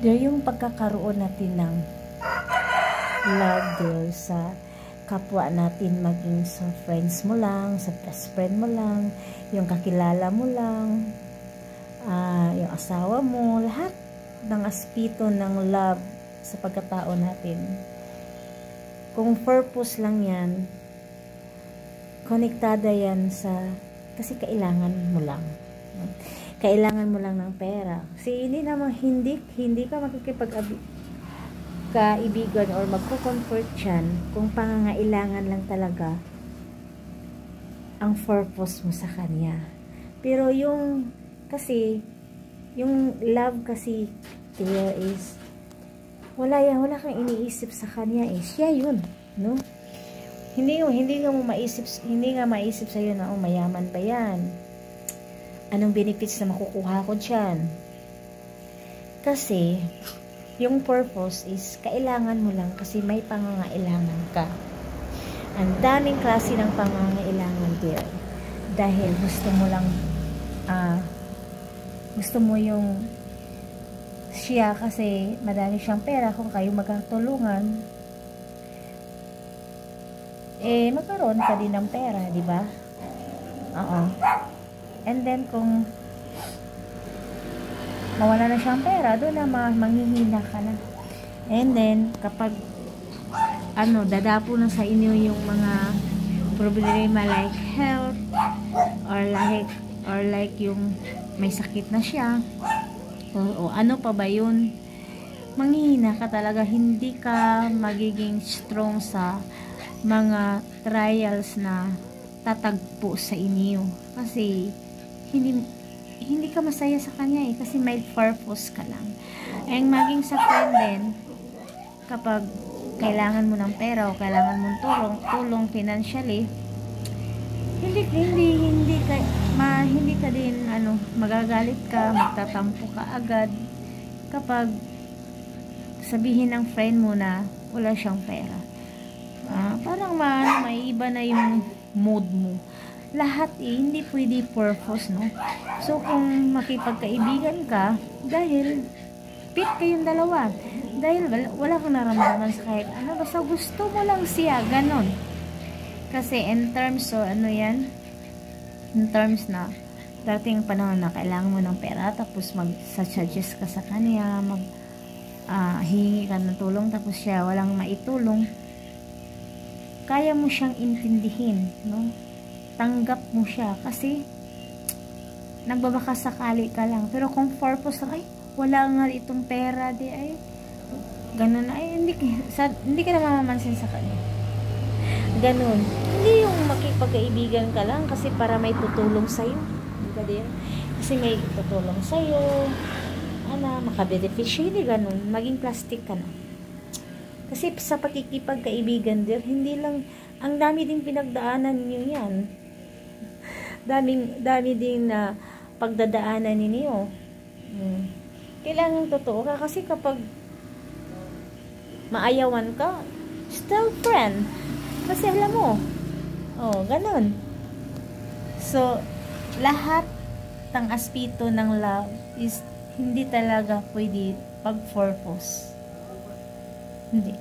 Yung pagkakaroon natin ng love girl sa kapwa natin, maging sa friends mo lang, sa best friend mo lang, yung kakilala mo lang, yung asawa mo, lahat ng aspito ng love sa pagkatao natin. Kung purpose lang yan, konektada yan sa, kasi kailangan mo lang. Kailangan mo lang ng pera. Kasi hindi ka kaibigan or magko-comfort yan kung pangangailangan lang talaga ang purpose mo sa kanya. Pero yung love kasi there is wala kang iniisip sa kanya, siya yun, no? Hindi nga maisip sa iyo na mayaman ba yan? Anong benefits na makukuha ko diyan? Kasi yung purpose is kailangan mo lang kasi may pangangailangan ka. Ang daming klase ng pangangailangan there. Dahil gusto mo yung siya kasi madami siyang pera, kung kayo magkatulungan, magkaroon ka din ng pera, di ba? Oo. And then kung mawala na siyang pera, doon na manghihina ka na. And then kapag dadapo na sa inyo yung mga problema like health or like yung may sakit na siya o ano pa ba yun, manghihina ka talaga, hindi ka magiging strong sa mga trials na tatagpo sa inyo kasi hindi ka masaya sa kanya kasi may purpose ka lang. And maging sa friend din, kapag kailangan mo ng pera o kailangan mong tulong financially, hindi ka din magagalit ka, magtatampo ka agad kapag sabihin ng friend mo na wala siyang pera. Parang may iba na yung mood mo. Lahat hindi pwede purpose, no? So kung makipagkaibigan ka dahil fit kayong dalawa, dahil wala kang naramdaman sa kahit basta gusto mo lang siya, ganon. Kasi in terms na dating panahon na kailangan mo ng pera, tapos mag-suggest ka sa kanya, hihingi ka ng tulong, tapos siya walang maitulong, kaya mo siyang intindihin, no? Tanggap mo siya kasi nagbabakasakali ka lang. Pero kung purpose lang, wala nga itong pera, ganun, hindi ka na mamamansin sa kanya. Ganun. Hindi yung makipagkaibigan ka lang kasi para may tutulong sa'yo. Kasi may tutulong sa'yo, makabeneficio, hindi ganun. Maging plastic ka na. Kasi sa pakikipagkaibigan din, hindi lang, ang dami din pinagdaanan ninyo yan. Dami din na pagdadaanan ninyo. Kailangan totoo ka kasi kapag maayawan ka, still friend. Kasi alam mo, ganun. So, lahat ng aspito ng love is hindi talaga pwede pag-purpose. Hindi.